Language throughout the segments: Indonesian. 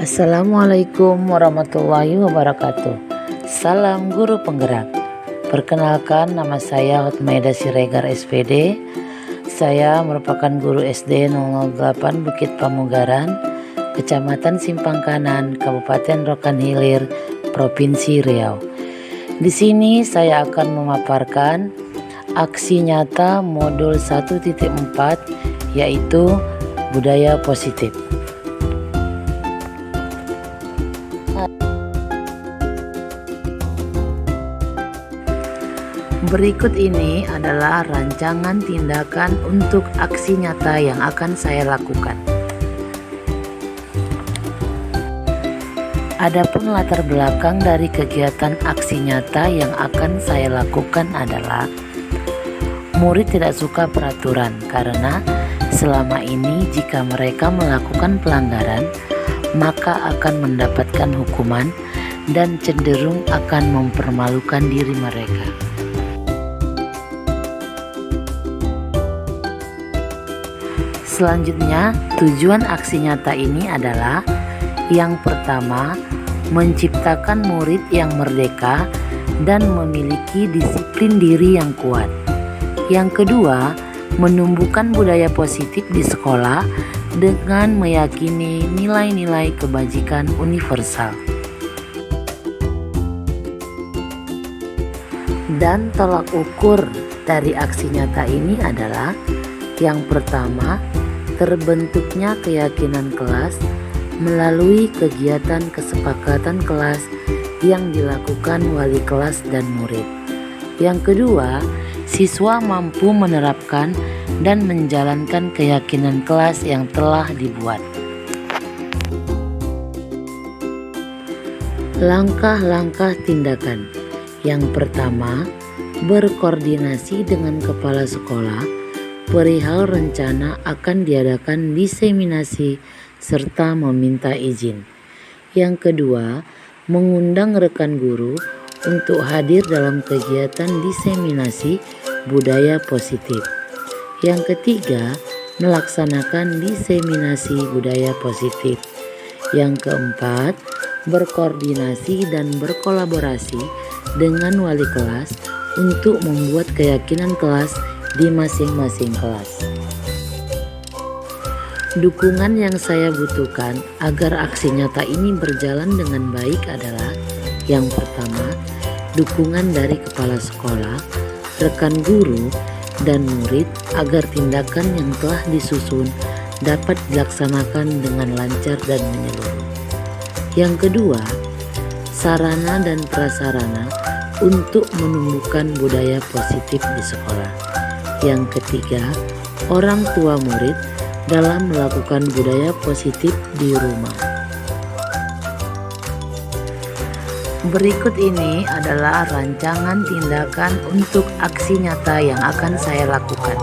Assalamualaikum warahmatullahi wabarakatuh. Salam guru penggerak. Perkenalkan, nama saya Hotmaida Siregar SPD. Saya merupakan guru SD 008 Bukit Pamugaran, Kecamatan Simpang Kanan, Kabupaten Rokan Hilir, Provinsi Riau. Di sini saya akan memaparkan aksi nyata modul 1.4, yaitu budaya positif. Berikut ini adalah rancangan tindakan untuk aksi nyata yang akan saya lakukan. Adapun latar belakang dari kegiatan aksi nyata yang akan saya lakukan adalah murid tidak suka peraturan karena selama ini jika mereka melakukan pelanggaran maka akan mendapatkan hukuman dan cenderung akan mempermalukan diri mereka. Selanjutnya, tujuan aksi nyata ini adalah yang pertama, menciptakan murid yang merdeka dan memiliki disiplin diri yang kuat. Yang kedua, menumbuhkan budaya positif di sekolah dengan meyakini nilai-nilai kebajikan universal. Dan tolak ukur dari aksi nyata ini adalah yang pertama, terbentuknya keyakinan kelas melalui kegiatan kesepakatan kelas yang dilakukan wali kelas dan murid. Yang kedua, siswa mampu menerapkan dan menjalankan keyakinan kelas yang telah dibuat. Langkah-langkah tindakan. Yang pertama, berkoordinasi dengan kepala sekolah perihal rencana akan diadakan diseminasi serta meminta izin. Yang kedua, mengundang rekan guru untuk hadir dalam kegiatan diseminasi budaya positif. Yang ketiga, melaksanakan diseminasi budaya positif. Yang keempat, berkoordinasi dan berkolaborasi dengan wali kelas untuk membuat keyakinan kelas di masing-masing kelas. Dukungan yang saya butuhkan agar aksi nyata ini berjalan dengan baik adalah yang pertama, dukungan dari kepala sekolah, rekan guru, dan murid agar tindakan yang telah disusun dapat dilaksanakan dengan lancar dan menyeluruh. Yang kedua, sarana dan prasarana untuk menumbuhkan budaya positif di sekolah. Yang ketiga, orang tua murid dalam melakukan budaya positif di rumah. Berikut ini adalah rancangan tindakan untuk aksi nyata yang akan saya lakukan.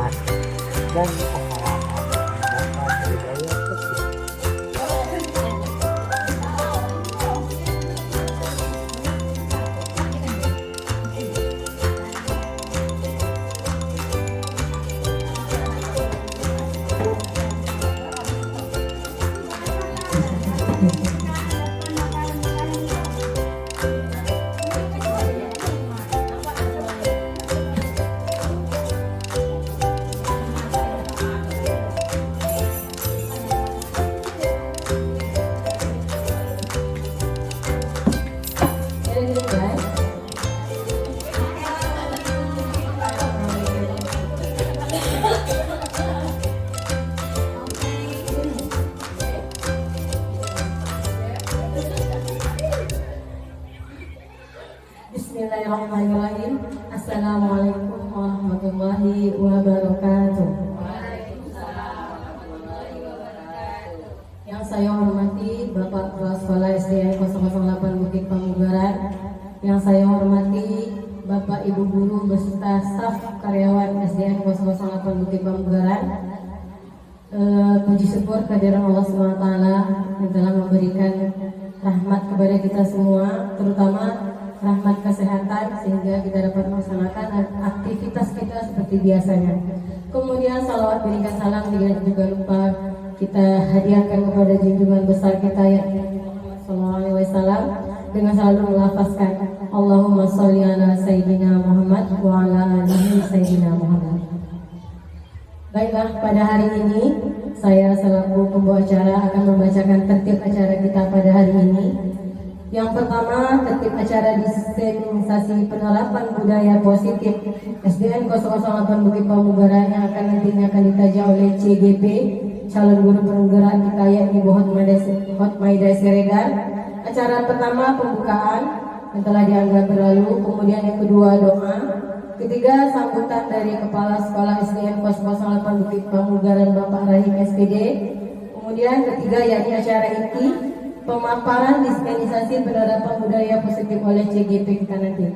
Bismillahirrahmanirrahim. Assalamualaikum warahmatullahi wabarakatuh. Yang saya hormati Bapak Kepala Sekolah SDN 008 Bukit Pamugaran, yang saya hormati Bapak Ibu Guru beserta staf karyawan SDN 008 Bukit Pamugaran. Puji syukur kehadiran Allah SWT yang telah memberikan rahmat kepada kita semua, terutama rahmat kesehatan sehingga kita dapat melaksanakan aktivitas kita seperti biasanya. Kemudian salawat berikan salam tidak juga lupa kita hadiahkan kepada junjungan besar kita yakni Muhammad SAW dengan selalu melafazkan Allahumma sholli ala Sayyidina Muhammad wa ala alihi Sayyidina Muhammad. Baiklah, pada hari ini saya selaku pembawa acara akan membacakan tertib acara kita pada hari ini. Yang pertama, tertib acara dispensasi penerapan budaya positif SDN 008 Bukit Pamugara yang akan nantinya akan ditaja oleh CGP calon guru penggerak kita yakni Bu Hotmaida Siregar. Acara pertama pembukaan yang telah dianggap berlalu, kemudian yang kedua doa, ketiga sambutan dari Kepala Sekolah SDN 008 Bukit Pamugaran Bapak Rahim SPD, kemudian ketiga yakni acara inti pemaparan dispensasi penerapan budaya positif oleh CGP kita nanti.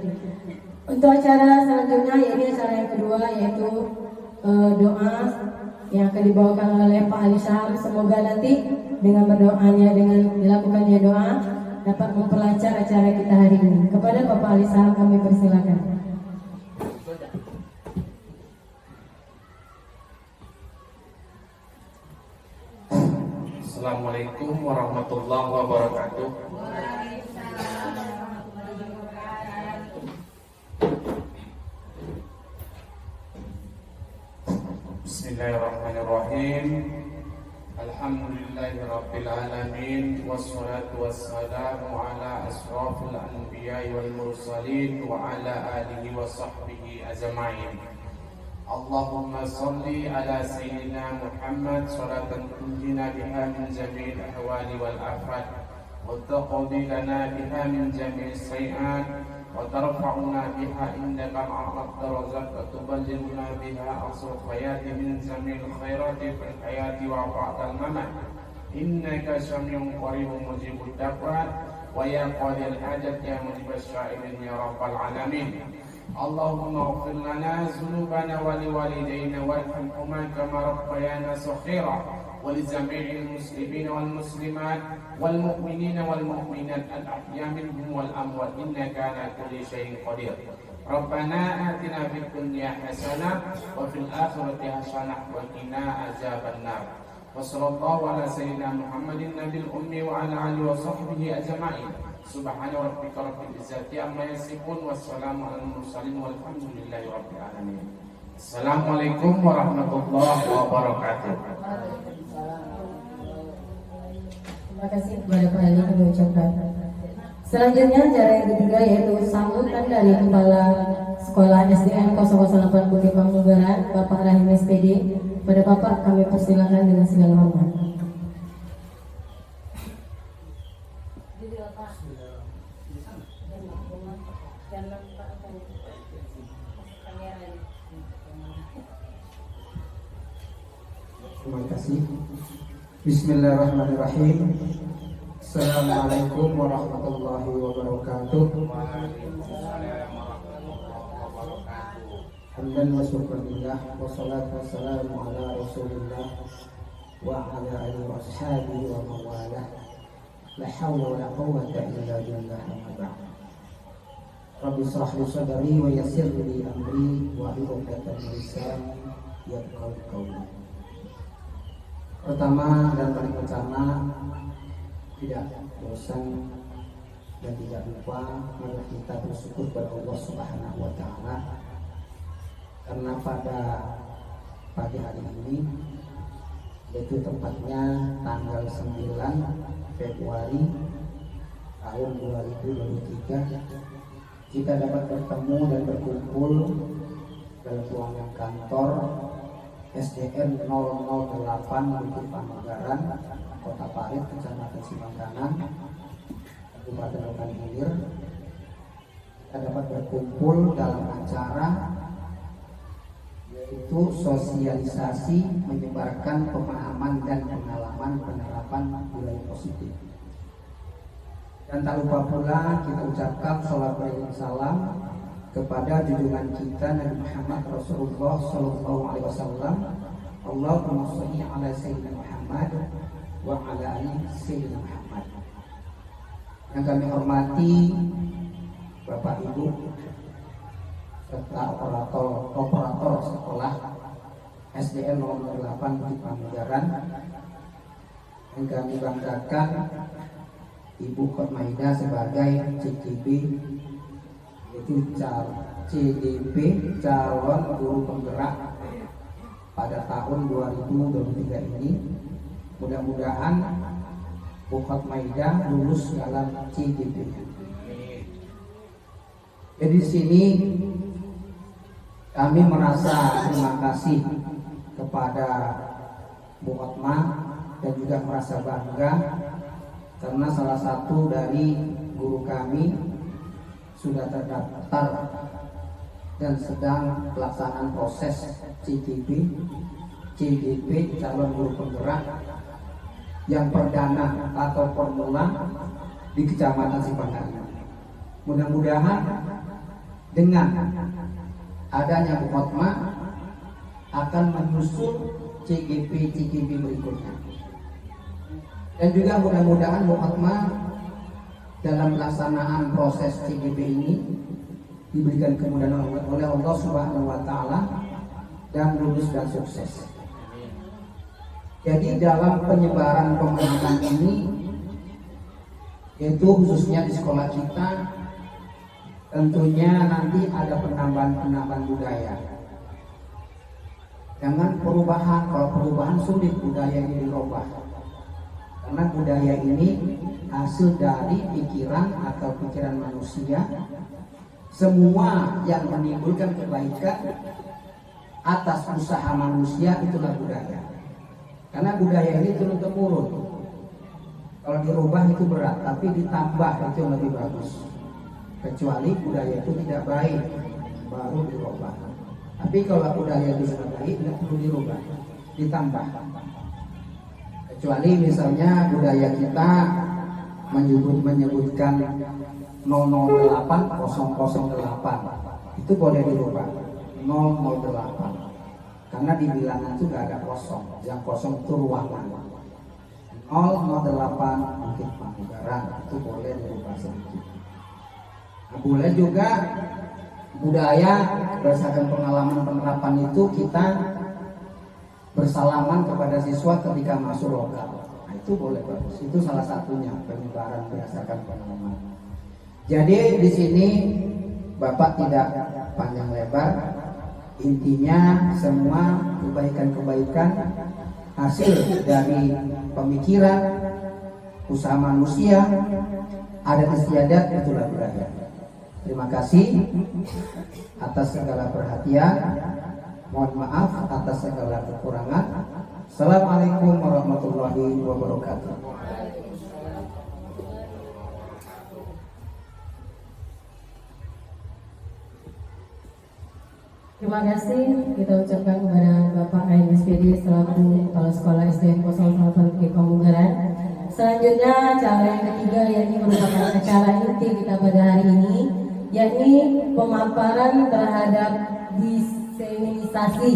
Untuk acara selanjutnya yakni acara yang kedua yaitu doa yang akan dibawakan oleh Pak Ali Syaham. Semoga nanti dengan berdoanya, dengan dilakukannya doa dapat memperlancar acara kita hari ini. Kepada Bapak Ali Syaham kami persilakan. Assalamualaikum warahmatullahi wabarakatuh. Bismillahirrahmanirrahim. Alhamdulillahi rabbil alamin, wassalatu wassalamu ala asrafil anbiya'i wal mursalin wa ala alihi wa sahbihi ajma'in. Allahumma salli ala Sayyidina Muhammad salatan tunjina biha min jami'il ahwali wal afat wa taqdi lana biha min jami'is sayi'at wa tarfa'una biha indaka a'la darajat wa tuballighuna biha aqsal hayati min jami'il khairati fil hayati wa ba'dal mamat innaka sami'un qaribun mujibud da'wat wa ya qadil hajat ya mujibas sya'irin ya rabbal alamin. Allahumma ighfir lana dzunubana wa liwalidayna warhamhuma kama rabbayana shaghira wa li jami'il muslimina wal muslimat wal mu'minina wal mu'minat al ahya minhum wal amwat innaka ala kulli syai'in qadir. Rabbana atina fid dunya hasanah wa fil akhirati hasanah wa qina adzabannar. Wa sallallahu ala sayyidina Muhammadin nabiyil ummi wa ala alihi wa sahbihi ajma'in. Subhana rabbika rabbil izzati amma yasifun wassalamu alal mursalin walhamdulillahi rabbil alamin. Assalamualaikum warahmatullahi wabarakatuh. Terima kasih kepada Pak Ali kami ucapkan. Selanjutnya acara yang ketiga yaitu sambutan dari Kepala Sekolah SDN 008 Bukit Pamugaran Bapak Rahim SPD. Pada Bapak kami persilakan dengan segala hormat. Terima kasih. Bismillahirrahmanirrahim. Assalamualaikum warahmatullahi wabarakatuh. Hamdan wa syukurillah wa salatu wassalamu ala rasulillah wa ala alihi wa ashabihi wa mawalah. La hawla wa la quwwata illa billah amma ba'd. Rabbi shrah li sadri wa yassir li amri wa hlul 'uqdatam min lisani yafqahu qawli. Pertama dan paling utama, tidak bosan dan tidak lupa marilah kita bersyukur kepada Allah Subhanahu wa taala karena pada pagi hari ini, yaitu tepatnya tanggal 9 Februari tahun 2023, kita dapat bertemu dan berkumpul dalam ruangan kantor SDN 008 Bukit Pamugaran, Kota Parit, Kecamatan Simangkanan, Kabupaten Ogan Ilir. Kita dapat berkumpul dalam acara yaitu sosialisasi menyebarkan pemahaman dan pengalaman penerapan budaya positif. Dan tak lupa pula kita ucapkan sholawat dan salam kepada junjungan kita Nabi Muhammad Rasulullah Sallallahu Alaihi Wasallam. Allahumma sholli ala Sayyidina Muhammad wa ala ali Sayyidina Muhammad. Yang kami hormati Bapak Ibu serta operator sekolah SDN 008 Bukit Pamugaran yang kami banggakan Ibu Khotmaidah sebagai CGP, yaitu CDP calon guru penggerak pada tahun 2023 ini. Mudah-mudahan Bu Khotmaidah lulus dalam CGP. Jadi di sini kami merasa terima kasih kepada Bu Khotmah dan juga merasa bangga karena salah satu dari guru kami sudah terdaftar dan sedang pelaksanaan proses CGP calon guru penggerak yang perdana atau formula di Kecamatan Cipandan. Mudah-mudahan dengan adanya Bu Khotmah akan menyusul CGP berikutnya. Dan juga mudah-mudahan Bu Khotmah dalam pelaksanaan proses CGP ini diberikan kemudahan oleh Allah Subhanahu wa taala dan lulus dan sukses. Jadi dalam penyebaran pemahaman ini, yaitu khususnya di sekolah kita, tentunya nanti ada penambahan budaya. Jangan perubahan, kalau perubahan sulit budaya ini dirubah. Karena budaya ini hasil dari pikiran atau pikiran manusia. Semua yang menimbulkan kebaikan atas usaha manusia itulah budaya. Karena budaya ini turun-temurun. Kalau dirubah itu berat, tapi ditambah itu yang lebih bagus. Kecuali budaya itu tidak baik, baru dirubah. Tapi kalau budaya itu sudah baik, tidak perlu dirubah, ditambah. Kecuali misalnya budaya kita menyebutkan 008 008, itu boleh dirubah 008. Karena di bilangan itu nggak ada kosong, yang kosong itu ruangan. 008 mungkin Pamunggaran, itu boleh dirubah sedikit. Nah, boleh juga budaya berdasarkan pengalaman penerapan itu kita bersalaman kepada siswa ketika masuk lokal. Nah, itu boleh bagus. Itu salah satunya penyebaran berdasarkan pengalaman. Jadi di sini Bapak tidak panjang lebar. Intinya semua kebaikan-kebaikan hasil dari pemikiran usaha manusia, adat istiadat, itulah budaya. Terima kasih atas segala perhatian. Mohon maaf atas segala kekurangan. Assalamualaikum warahmatullahi wabarakatuh. Terima kasih kita ucapkan kepada Bapak AMSPD selaku Kepala Sekolah SDN 08 Bukit Pamunggaran. Selanjutnya acara yang ketiga yakni merupakan acara inti kita pada hari ini, yakni pemaparan terhadap diseminisasi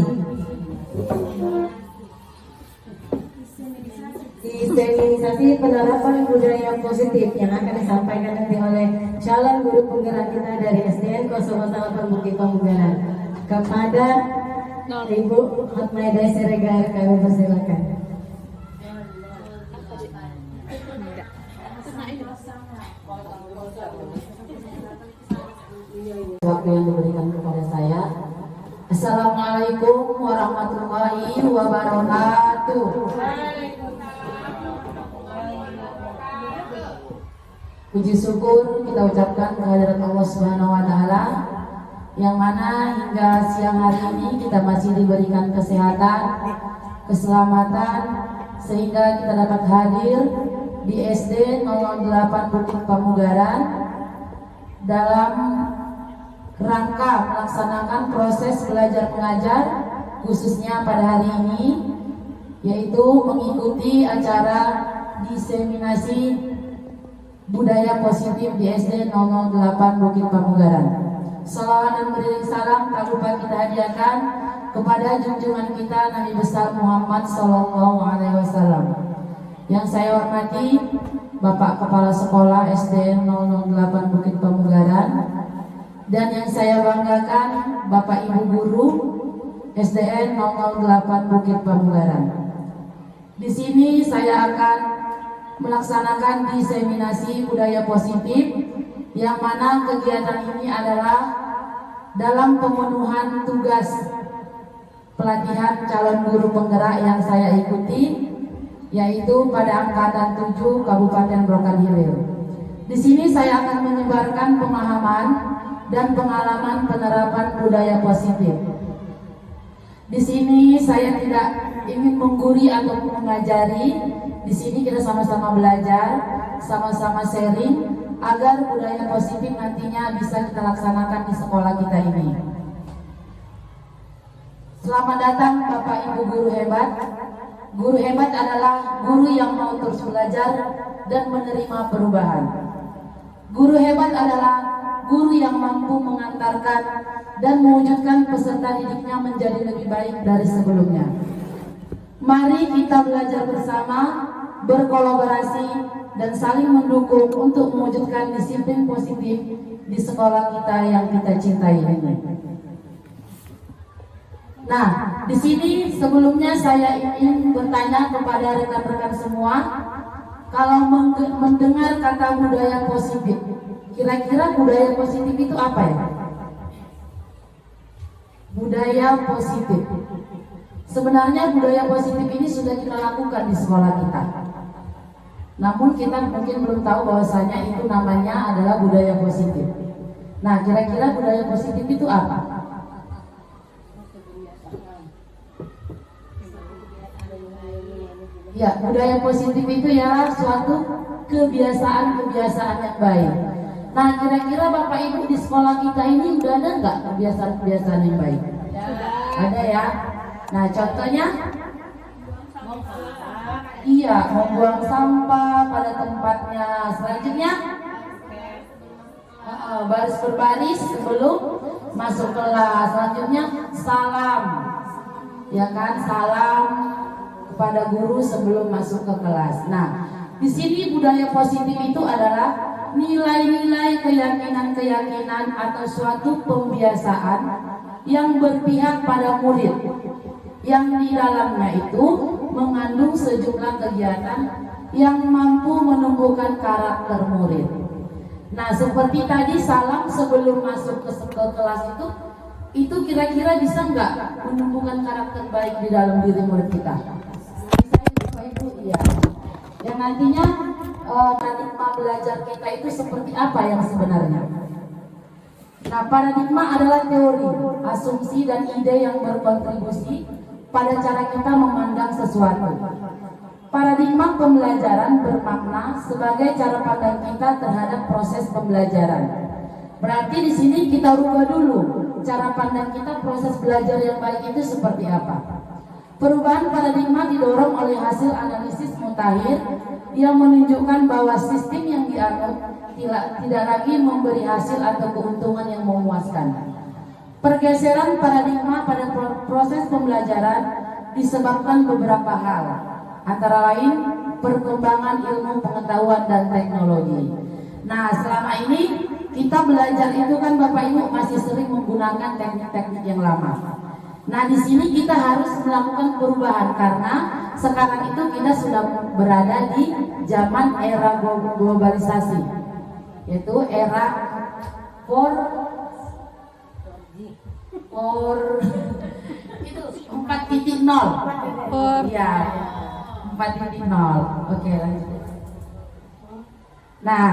penerapan budaya positif yang akan disampaikan nanti oleh calon guru penggerak kita dari SDN 08 Bukit Pamunggaran. Kepada Ibu Khotmaidah Siregar kami persilakan. Waktu yang diberikan kepada saya. Assalamualaikum warahmatullahi wabarakatuh. Puji syukur kita ucapkan kehadirat Allah Subhanahu wa taala, yang mana hingga siang hari ini kita masih diberikan kesehatan, keselamatan, sehingga kita dapat hadir di SD 08 Bukit Pamunggaran dalam rangka melaksanakan proses belajar mengajar, khususnya pada hari ini, yaitu mengikuti acara diseminasi budaya positif di SD 08 Bukit Pamunggaran. Salawat dan beriring salam tak lupa kita hadiahkan kepada junjungan kita Nabi besar Muhammad Sallallahu Alaihi Wasallam. Yang saya hormati Bapak Kepala Sekolah SDN 008 Bukit Pamunggaran, dan yang saya banggakan Bapak Ibu Guru SDN 008 Bukit Pamunggaran. Di sini saya akan melaksanakan diseminasi budaya positif, yang mana kegiatan ini adalah dalam pemenuhan tugas pelatihan calon guru penggerak yang saya ikuti, yaitu pada angkatan 7 Kabupaten Rokan Hilir. Di sini saya akan menyebarkan pemahaman dan pengalaman penerapan budaya positif. Di sini saya tidak ingin mengguri atau mengajari. Di sini kita sama-sama belajar, sama-sama sharing agar budaya positif nantinya bisa kita laksanakan di sekolah kita ini. Selamat datang Bapak Ibu guru hebat. Guru hebat adalah guru yang mau terus belajar dan menerima perubahan. Guru hebat adalah guru yang mampu mengantarkan dan mewujudkan peserta didiknya menjadi lebih baik dari sebelumnya. Mari kita belajar bersama, berkolaborasi, dan saling mendukung untuk mewujudkan disiplin positif di sekolah kita yang kita cintai ini. Nah, di sini sebelumnya saya ingin bertanya kepada rekan-rekan semua, kalau mendengar kata budaya positif, kira-kira budaya positif itu apa ya? Budaya positif. Sebenarnya budaya positif ini sudah kita lakukan di sekolah kita. Namun kita mungkin belum tahu bahwasanya itu namanya adalah budaya positif. Nah, kira-kira budaya positif itu apa? Ya, budaya positif itu ya suatu kebiasaan-kebiasaan yang baik. Nah, kira-kira Bapak Ibu di sekolah kita ini udah ada nggak kebiasaan-kebiasaan yang baik? Ada ya. Nah, contohnya, iya, membuang sampah pada tempatnya. Selanjutnya, baris berbaris sebelum masuk kelas. Selanjutnya, salam, ya kan, salam kepada guru sebelum masuk ke kelas. Nah, di sini budaya positif itu adalah nilai-nilai keyakinan-keyakinan atau suatu pembiasaan yang berpihak pada murid, yang di dalamnya itu mengandung sejumlah kegiatan yang mampu menumbuhkan karakter murid. Nah, seperti tadi salam sebelum masuk ke kelas itu kira-kira bisa nggak menumbuhkan karakter baik di dalam diri murid kita? Ya. Yang nantinya paradigma belajar kita itu seperti apa yang sebenarnya? Nah, paradigma adalah teori, asumsi dan ide yang berkontribusi pada cara kita memandang sesuatu. Paradigma pembelajaran bermakna sebagai cara pandang kita terhadap proses pembelajaran. Berarti di sini kita rubah dulu cara pandang kita proses belajar yang baik itu seperti apa. Perubahan paradigma didorong oleh hasil analisis mutakhir yang menunjukkan bahwa sistem yang dianut tidak lagi memberi hasil atau keuntungan yang memuaskan. Pergeseran paradigma pada proses pembelajaran disebabkan beberapa hal, antara lain perkembangan ilmu pengetahuan dan teknologi. Nah, selama ini kita belajar itu kan Bapak Ibu masih sering menggunakan teknik-teknik yang lama. Nah, di sini kita harus melakukan perubahan karena sekarang itu kita sudah berada di zaman era globalisasi, yaitu era 4.0. Ya, 4.0. Oke, lanjut. Nah,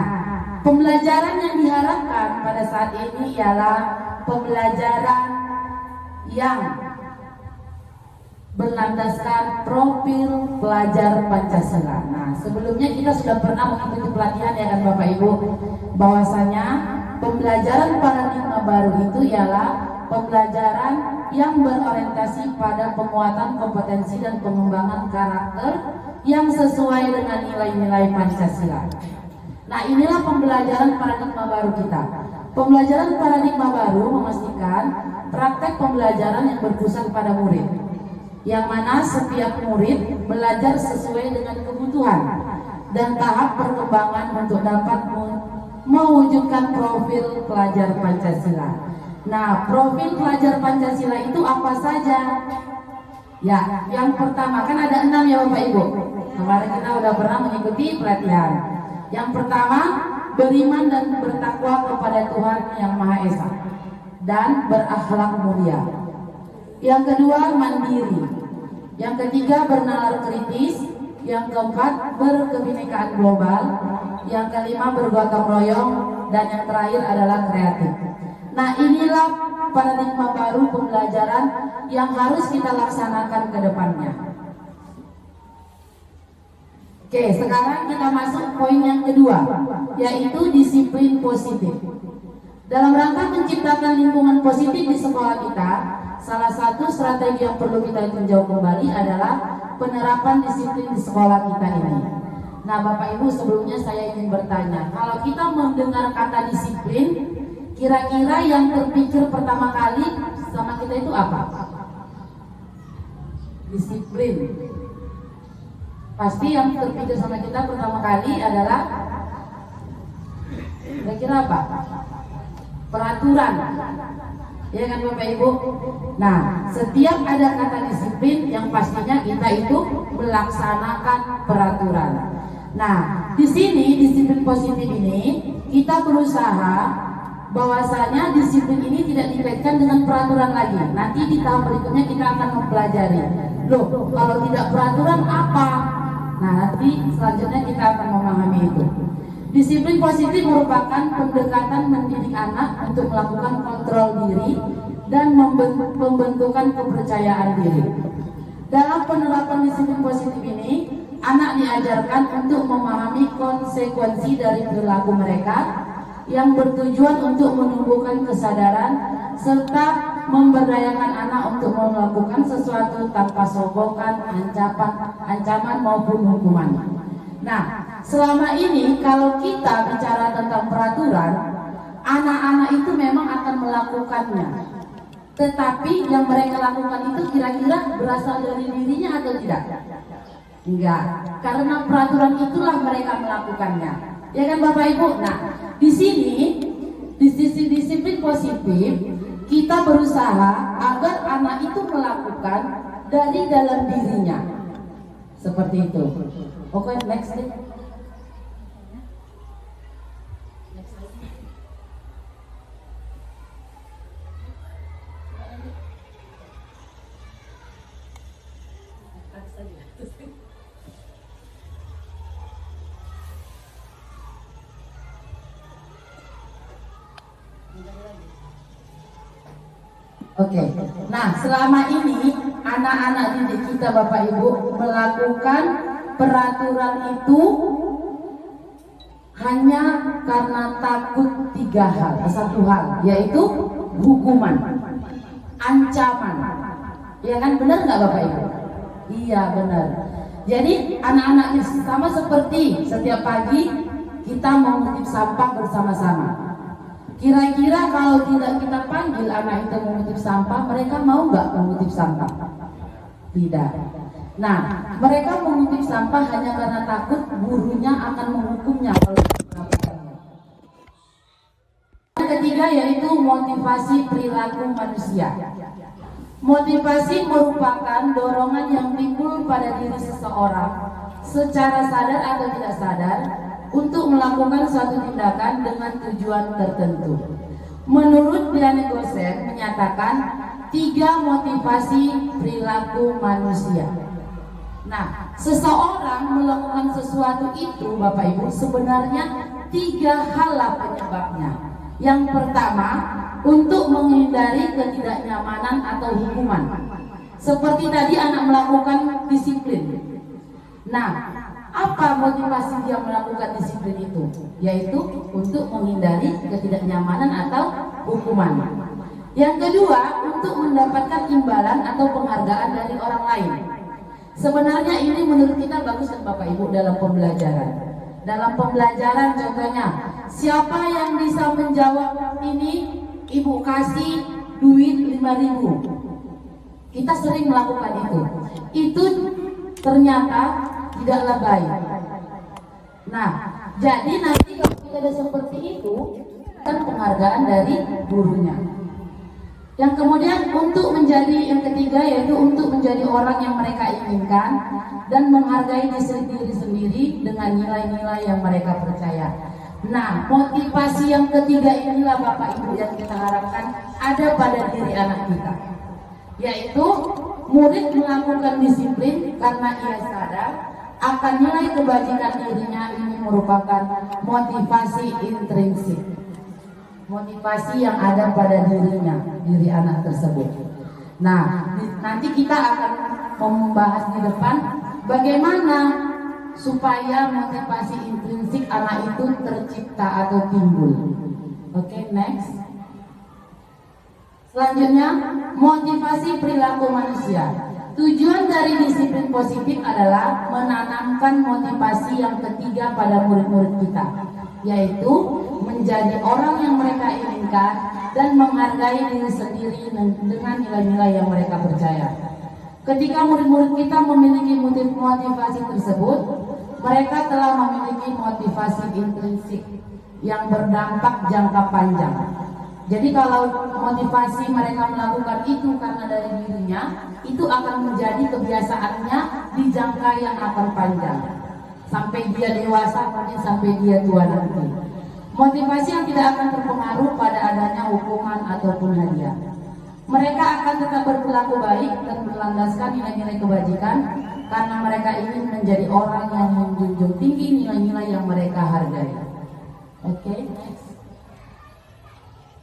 pembelajaran yang diharapkan pada saat ini ialah pembelajaran yang berlandaskan profil pelajar Pancasila. Nah, sebelumnya kita sudah pernah mengikuti pelatihan ya kan Bapak Ibu, bahwasanya pembelajaran paradigma baru itu ialah pembelajaran yang berorientasi pada penguatan kompetensi dan pengembangan karakter yang sesuai dengan nilai-nilai Pancasila. Nah, inilah pembelajaran paradigma baru kita. Pembelajaran paradigma baru memastikan praktek pembelajaran yang berpusat pada murid, yang mana setiap murid belajar sesuai dengan kebutuhan dan tahap perkembangan untuk dapat mewujudkan profil pelajar Pancasila. Nah, profil pelajar Pancasila itu apa saja? Ya, yang pertama kan ada 6 ya Bapak Ibu. Kemarin kita udah pernah mengikuti pelatihan. Yang pertama, beriman dan bertakwa kepada Tuhan yang Maha Esa dan berakhlak mulia. Yang kedua, mandiri. Yang ketiga, bernalar kritis. Yang keempat, berkebinekaan global. Yang kelima, bergotong royong. Dan yang terakhir adalah kreatif. Nah, inilah paradigma baru pembelajaran yang harus kita laksanakan ke depannya. Oke, sekarang kita masuk poin yang kedua, yaitu disiplin positif. Dalam rangka menciptakan lingkungan positif di sekolah kita, salah satu strategi yang perlu kita tinjau kembali adalah penerapan disiplin di sekolah kita ini. Nah, Bapak Ibu, sebelumnya saya ingin bertanya, kalau kita mendengar kata disiplin, kira-kira yang terpikir pertama kali sama kita itu apa? Disiplin. Pasti yang terpikir sama kita pertama kali adalah kira-kira apa? Peraturan. Ya kan Bapak Ibu? Nah, setiap ada kata disiplin yang pastinya kita itu melaksanakan peraturan. Nah, di sini disiplin positif ini kita berusaha bahwasanya disiplin ini tidak dikaitkan dengan peraturan lagi. Nanti di tahap berikutnya kita akan mempelajari. Loh, kalau tidak peraturan apa? Nah, nanti selanjutnya kita akan memahami itu. Disiplin positif merupakan pendekatan mendidik anak untuk melakukan kontrol diri dan pembentukan kepercayaan diri. Dalam penerapan disiplin positif ini, anak diajarkan untuk memahami konsekuensi dari perilaku mereka yang bertujuan untuk menumbuhkan kesadaran serta memberdayakan anak untuk melakukan sesuatu tanpa sogokan, ancaman maupun hukuman. Nah, selama ini kalau kita bicara tentang peraturan, anak-anak itu memang akan melakukannya. Tetapi yang mereka lakukan itu kira-kira berasal dari dirinya atau tidak? Enggak, karena peraturan itulah mereka melakukannya. Ya kan Bapak Ibu? Nah, di sini di sisi disiplin positif kita berusaha agar anak itu melakukan dari dalam dirinya. Seperti itu. Oke, next deh. Oke. Nah, selama ini anak-anak didik kita Bapak Ibu melakukan peraturan itu hanya karena takut 3 hal, satu hal, yaitu hukuman, ancaman. Ya kan, benar nggak Bapak Ibu? Iya benar. Jadi anak-anak sama seperti setiap pagi kita mengutip sampah bersama-sama. Kira-kira kalau tidak kita panggil anak itu mengutip sampah, mereka mau nggak mengutip sampah? Tidak. Nah, mereka mengutip sampah hanya karena takut gurunya akan menghukumnya kalau melakukannya. Yang ketiga yaitu motivasi perilaku manusia. Motivasi merupakan dorongan yang timbul pada diri seseorang secara sadar atau tidak sadar untuk melakukan suatu tindakan dengan tujuan tertentu. Menurut Diane Gosen menyatakan 3 motivasi perilaku manusia. Nah, seseorang melakukan sesuatu itu Bapak Ibu sebenarnya 3 hal penyebabnya. Yang pertama, untuk menghindari ketidaknyamanan atau hukuman. Seperti tadi anak melakukan disiplin. Nah, apa motivasi dia melakukan disiplin itu? Yaitu untuk menghindari ketidaknyamanan atau hukuman. Yang kedua, untuk mendapatkan imbalan atau penghargaan dari orang lain. Sebenarnya ini menurut kita bagus kan Bapak Ibu dalam pembelajaran. Dalam pembelajaran contohnya, siapa yang bisa menjawab ini, Ibu kasih duit 5.000. Kita sering melakukan itu. Itu ternyata tidaklah baik. Nah, jadi nanti kalau kita ada seperti itu, kan penghargaan dari gurunya. Yang kemudian untuk menjadi yang ketiga yaitu untuk menjadi orang yang mereka inginkan dan menghargai diri sendiri dengan nilai-nilai yang mereka percaya. Nah, motivasi yang ketiga inilah Bapak Ibu yang kita harapkan ada pada diri anak kita, yaitu murid melakukan disiplin karena ia sadar akan nilai kebajikan dirinya. Ini merupakan motivasi intrinsik, motivasi yang ada pada dirinya, diri anak tersebut. Nah, nanti kita akan membahas di depan bagaimana supaya motivasi intrinsik anak itu tercipta atau timbul. Oke, next. Selanjutnya, motivasi perilaku manusia. Tujuan dari disiplin positif adalah menanamkan motivasi yang ketiga pada murid-murid kita, yaitu menjadi orang yang mereka inginkan dan menghargai diri sendiri dengan nilai-nilai yang mereka percaya. Ketika murid-murid kita memiliki motivasi tersebut, mereka telah memiliki motivasi intrinsik yang berdampak jangka panjang. Jadi kalau motivasi mereka melakukan itu karena dari dirinya, itu akan menjadi kebiasaannya di jangka yang akan panjang. Sampai dia dewasa, mungkin sampai dia tua nanti. Motivasi yang tidak akan terpengaruh pada adanya hukuman ataupun hadiah. Mereka akan tetap berperilaku baik dan berlandaskan nilai-nilai kebajikan karena mereka ingin menjadi orang yang menjunjung tinggi nilai-nilai yang mereka hargai. Oke, next.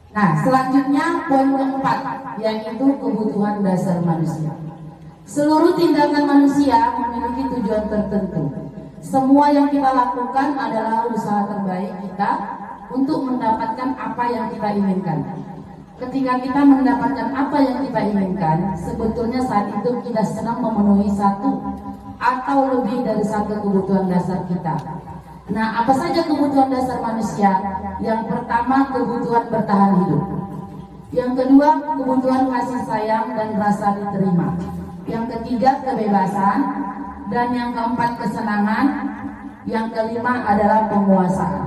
Nah, selanjutnya poin keempat, yaitu kebutuhan dasar manusia. Seluruh tindakan manusia memiliki tujuan tertentu. Semua yang kita lakukan adalah usaha terbaik kita untuk mendapatkan apa yang kita inginkan. Ketika kita mendapatkan apa yang kita inginkan, sebetulnya saat itu kita sedang memenuhi satu atau lebih dari satu kebutuhan dasar kita. Nah, apa saja kebutuhan dasar manusia? Yang pertama, kebutuhan bertahan hidup. Yang kedua, kebutuhan kasih sayang dan rasa diterima. Yang ketiga, kebebasan. Dan yang keempat, kesenangan. Yang kelima adalah penguasaan.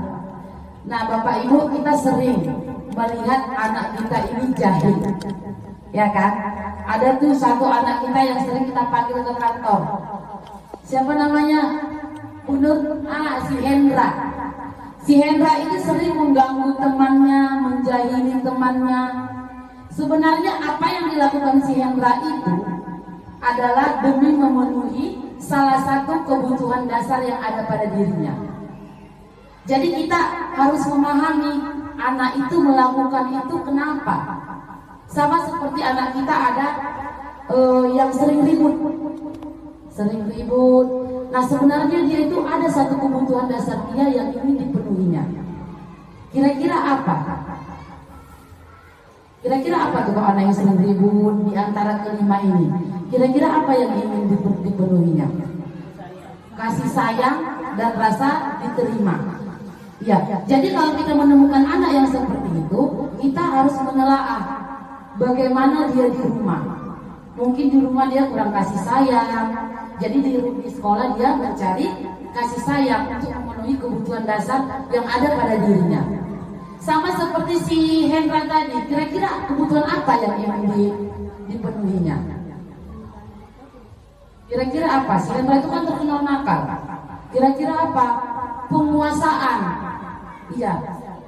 Nah, Bapak Ibu, kita sering melihat anak kita ini jahil, ya kan? Ada tuh satu anak kita yang sering kita panggil ke kantor. Siapa namanya? Si Hendra. Si Hendra ini sering mengganggu temannya, menjahili temannya. Sebenarnya apa yang dilakukan si Hendra itu adalah demi memenuhi salah satu kebutuhan dasar yang ada pada dirinya. Jadi kita harus memahami anak itu melakukan itu kenapa. Sama seperti anak kita ada yang sering ribut. Nah, sebenarnya dia itu ada satu kebutuhan dasar dia yang ingin dipenuhinya. Kira-kira apa? Kira-kira apa tuh kalau anak yang sering ribut di antara kelima ini? Kira-kira apa yang ingin dipenuhinya? Kasih sayang dan rasa diterima. Ya, jadi kalau kita menemukan anak yang seperti itu, kita harus menelaah bagaimana dia di rumah. Mungkin di rumah dia kurang kasih sayang, jadi di sekolah dia mencari kasih sayang untuk memenuhi kebutuhan dasar yang ada pada dirinya. Sama seperti si Hendra tadi, kira-kira kebutuhan apa yang ingin dipenuhinya? Kira-kira apa? Si Hendra itu kan terkenal nakal. Kira-kira apa? Penguasaan. Iya,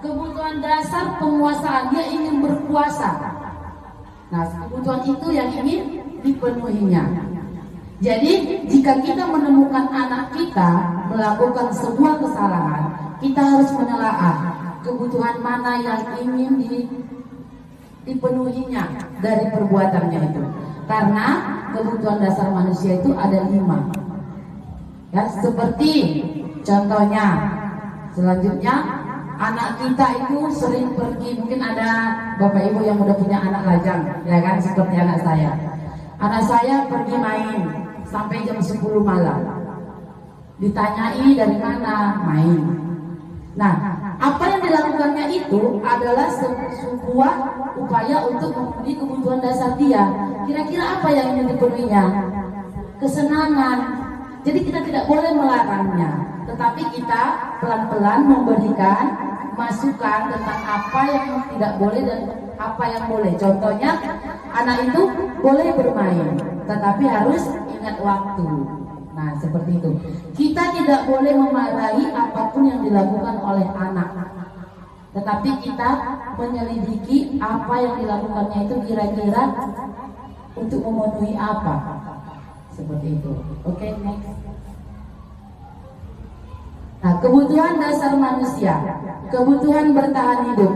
kebutuhan dasar penguasaan, dia ingin berkuasa. Nah, kebutuhan itu yang ingin dipenuhinya. Jadi, jika kita menemukan anak kita melakukan sebuah kesalahan, kita harus menelaah kebutuhan mana yang ingin dipenuhinya dari perbuatannya itu. Karena kebutuhan dasar manusia itu ada 5. Ya, seperti contohnya, selanjutnya anak kita itu sering pergi, mungkin ada Bapak Ibu yang udah punya anak lajang, ya kan, seperti anak saya. Anak saya pergi main sampai jam 10 malam. Ditanyai dari mana? Main. Nah, apa yang dilakukannya itu adalah sebuah upaya untuk memenuhi kebutuhan dasar dia. Kira-kira apa yang ingin dipenuhinya? Kesenangan. Jadi kita tidak boleh melarangnya, tetapi kita pelan-pelan memberikan masukan tentang apa yang tidak boleh dan apa yang boleh. Contohnya, anak itu boleh bermain, tetapi harus ingat waktu. Nah, seperti itu. Kita tidak boleh memarahi apapun yang dilakukan oleh anak, tetapi kita menyelidiki apa yang dilakukannya itu kira-kira untuk memenuhi apa. Seperti itu. Oke, next. Nah, kebutuhan dasar manusia, kebutuhan bertahan hidup.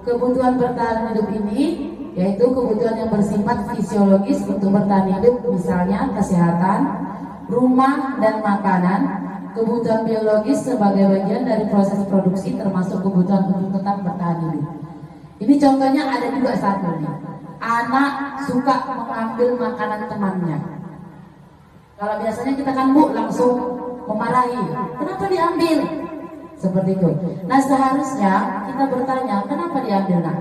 Kebutuhan bertahan hidup ini yaitu kebutuhan yang bersifat fisiologis untuk bertahan hidup, misalnya kesehatan, rumah, dan makanan. Kebutuhan biologis sebagai bagian dari proses produksi, termasuk kebutuhan untuk tetap bertahan hidup. Ini contohnya ada juga satu nih. Anak suka mengambil makanan temannya. Kalau biasanya kita kan langsung memarahi, kenapa diambil? Seperti itu. Nah, seharusnya kita bertanya, kenapa diambil? Nah,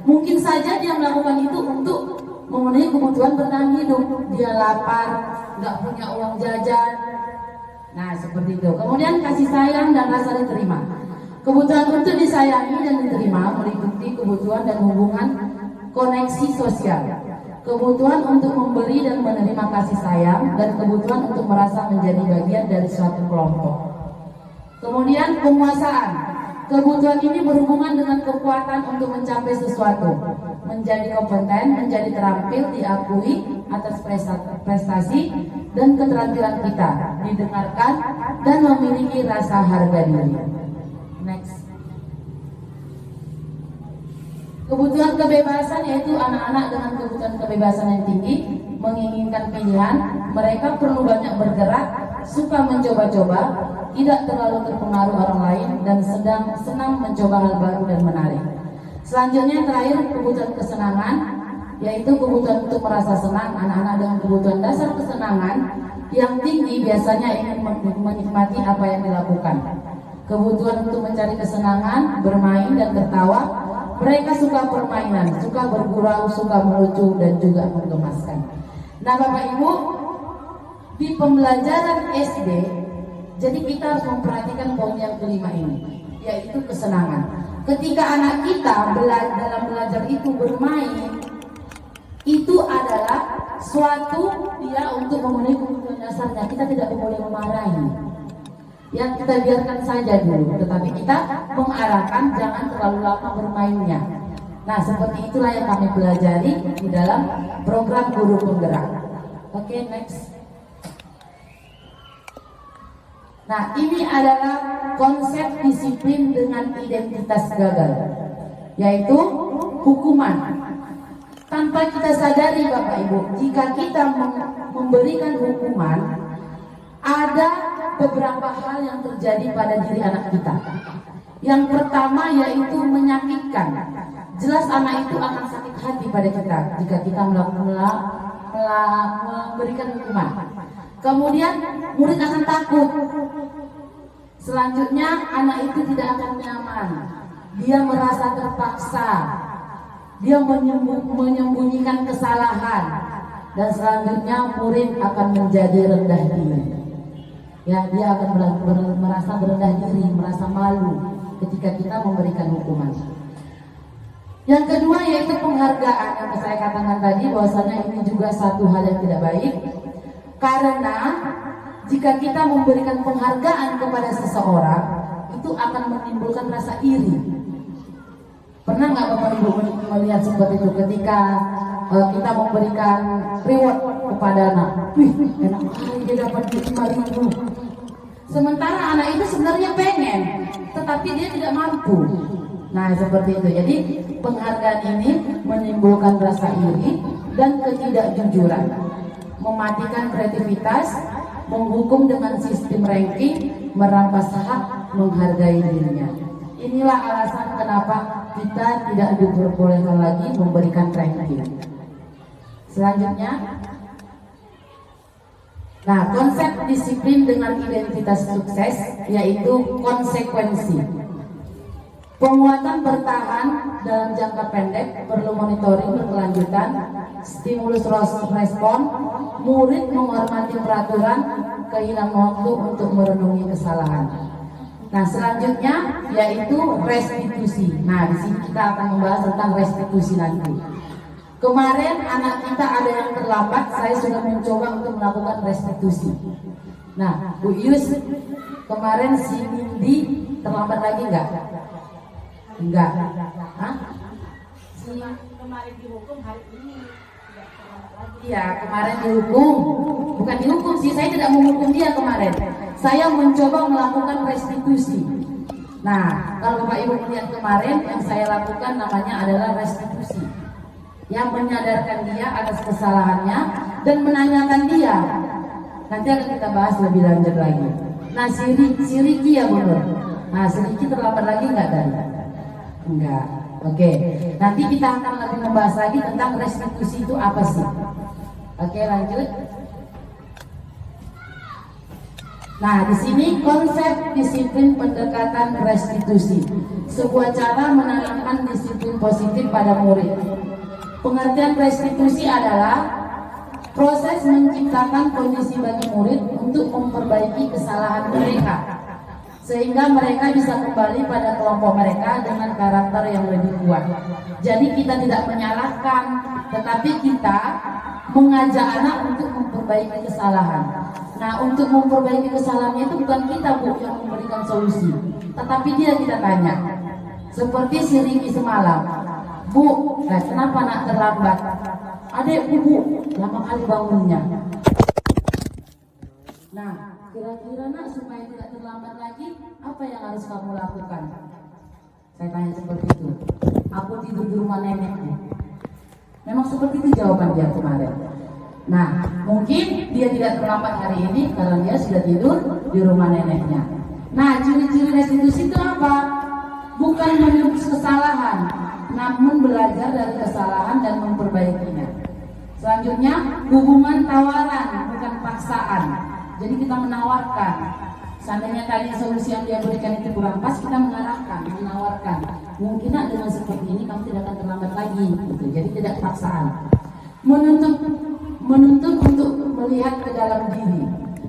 mungkin saja dia melakukan itu untuk memenuhi kebutuhan bertahan hidup. Dia lapar, nggak punya uang jajan. Nah, seperti itu. Kemudian kasih sayang dan rasa diterima. Kebutuhan untuk disayangi dan diterima meliputi kebutuhan dan hubungan koneksi sosial. Kebutuhan untuk memberi dan menerima kasih sayang, dan kebutuhan untuk merasa menjadi bagian dari suatu kelompok. Kemudian penguasaan. Kebutuhan ini berhubungan dengan kekuatan untuk mencapai sesuatu, menjadi kompeten, menjadi terampil, diakui atas prestasi dan keterampilan kita, didengarkan, dan memiliki rasa harga diri. Next. Kebutuhan kebebasan, yaitu anak-anak dengan kebutuhan kebebasan yang tinggi menginginkan pilihan. Mereka perlu banyak bergerak, suka mencoba-coba, tidak terlalu terpengaruh orang lain, dan senang mencoba hal baru dan menarik. Selanjutnya yang terakhir, kebutuhan kesenangan, yaitu kebutuhan untuk merasa senang. Anak-anak dengan kebutuhan dasar kesenangan yang tinggi biasanya ingin menikmati apa yang dilakukan. Kebutuhan untuk mencari kesenangan, bermain dan tertawa. Mereka suka permainan, suka bergurau, suka melucu, dan juga menggemaskan. Nah, Bapak Ibu, di pembelajaran SD, jadi kita harus memperhatikan poin yang kelima ini, yaitu kesenangan. Ketika anak kita dalam belajar itu bermain, itu adalah suatu dia untuk memenuhi kebutuhan dasarnya. Kita tidak boleh memarahi. Yang kita biarkan saja dulu, tetapi kita mengarahkan jangan terlalu lama bermainnya. Nah, seperti itulah yang kami pelajari di dalam program Guru Penggerak. Oke, next. Nah, ini adalah konsep disiplin dengan identitas gagal, yaitu hukuman. Tanpa kita sadari, Bapak Ibu, jika kita memberikan hukuman, ada beberapa hal yang terjadi pada diri anak kita. Yang pertama yaitu menyakitkan. Jelas anak itu akan sakit hati pada kita jika kita memberikan hukuman. Kemudian murid akan takut. Selanjutnya anak itu tidak akan nyaman. Dia merasa terpaksa. Dia menyembunyikan kesalahan. Dan selanjutnya murid akan menjadi rendah diri. Ya, dia akan merasa berendah diri, merasa malu ketika kita memberikan hukuman. Yang kedua yaitu penghargaan, yang saya katakan tadi bahwasanya ini juga satu hal yang tidak baik, karena jika kita memberikan penghargaan kepada seseorang itu akan menimbulkan rasa iri. Pernah nggak Bapak Ibu melihat seperti itu ketika kita memberikan reward kepada anak? Wih, enak sekali dia dapat 5.000. Sementara anak itu sebenarnya pengen, tetapi dia tidak mampu. Nah, seperti itu. Jadi penghargaan ini menimbulkan rasa iri dan ketidakjujuran, mematikan kreativitas, menghukum dengan sistem ranking, merampas hak menghargai dirinya. Inilah alasan kenapa kita tidak diperbolehkan lagi memberikan ranking. Selanjutnya, nah, konsep disiplin dengan identitas sukses yaitu konsekuensi. Penguatan bertahan dalam jangka pendek perlu monitoring berkelanjutan, stimulus respon, murid menghormati peraturan, kehilangan waktu untuk merenungi kesalahan. Nah, selanjutnya yaitu restitusi. Nah, di sini kita akan membahas tentang restitusi nanti. Kemarin anak kita ada yang terlambat, saya sudah mencoba untuk melakukan restitusi. Nah, Bu Yus, kemarin si Nindi terlambat lagi enggak? Enggak. Hah? Kemarin dihukum, hari ini tidak terlambat lagi. Iya, kemarin dihukum. Bukan dihukum sih, saya tidak menghukum dia kemarin. Saya mencoba melakukan restitusi. Nah, kalau Bapak Ibu melihat kemarin yang saya lakukan namanya adalah restitusi. Yang menyadarkan dia atas kesalahannya dan menanyakan dia. Nanti akan kita bahas lebih lanjut lagi. Nah, si Riki ya benar. Nah, si Riki terlambat lagi enggak tadi? Enggak. Oke. Nanti kita akan lebih membahas lagi tentang restitusi itu apa sih. Oke, lanjut. Nah, di sini konsep disiplin pendekatan restitusi. Sebuah cara menanamkan disiplin positif pada murid. Pengertian restitusi adalah proses menciptakan kondisi bagi murid untuk memperbaiki kesalahan mereka, sehingga mereka bisa kembali pada kelompok mereka dengan karakter yang lebih kuat. Jadi kita tidak menyalahkan, tetapi kita mengajak anak untuk memperbaiki kesalahan. Nah, untuk memperbaiki kesalahannya itu bukan kita, Bu, yang memberikan solusi, tetapi dia kita tanya. Seperti si Riki semalam, Bu, kenapa nak terlambat? Adek Bu, lama kali bangunnya. Nah, kira-kira nak supaya tidak terlambat lagi, apa yang harus kamu lakukan? Saya tanya seperti itu. Aku tidur di rumah neneknya. Memang seperti itu jawaban dia kemarin. Nah, mungkin dia tidak terlambat hari ini karena dia sudah tidur di rumah neneknya. Nah, ciri-ciri restitusi itu apa? Bukan menembus kesalahan, namun belajar dari kesalahan dan memperbaikinya. Selanjutnya, hubungan tawaran, bukan paksaan. Jadi kita menawarkan. Seandainya tadi solusi yang dia berikan itu kurang pas, kita mengarahkan, menawarkan. Mungkin dengan seperti ini kamu tidak akan terlambat lagi. Gitu. Jadi tidak paksaan. Menuntut untuk melihat ke dalam diri,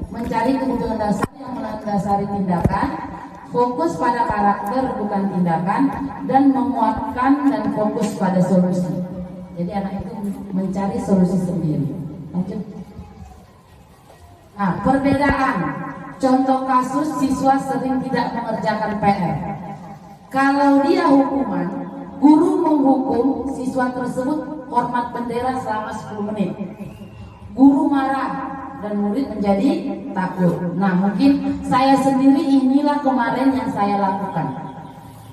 mencari kebutuhan dasar yang mendasari tindakan, fokus pada karakter bukan tindakan, dan menguatkan dan fokus pada solusi. Jadi anak itu mencari solusi sendiri. Lanjut. Nah, perbedaan. Contoh kasus siswa sering tidak mengerjakan PR. Kalau dia hukuman, guru menghukum siswa tersebut hormat bendera selama 10 menit. Guru marah dan murid menjadi takut. Nah, mungkin saya sendiri inilah kemarin yang saya lakukan.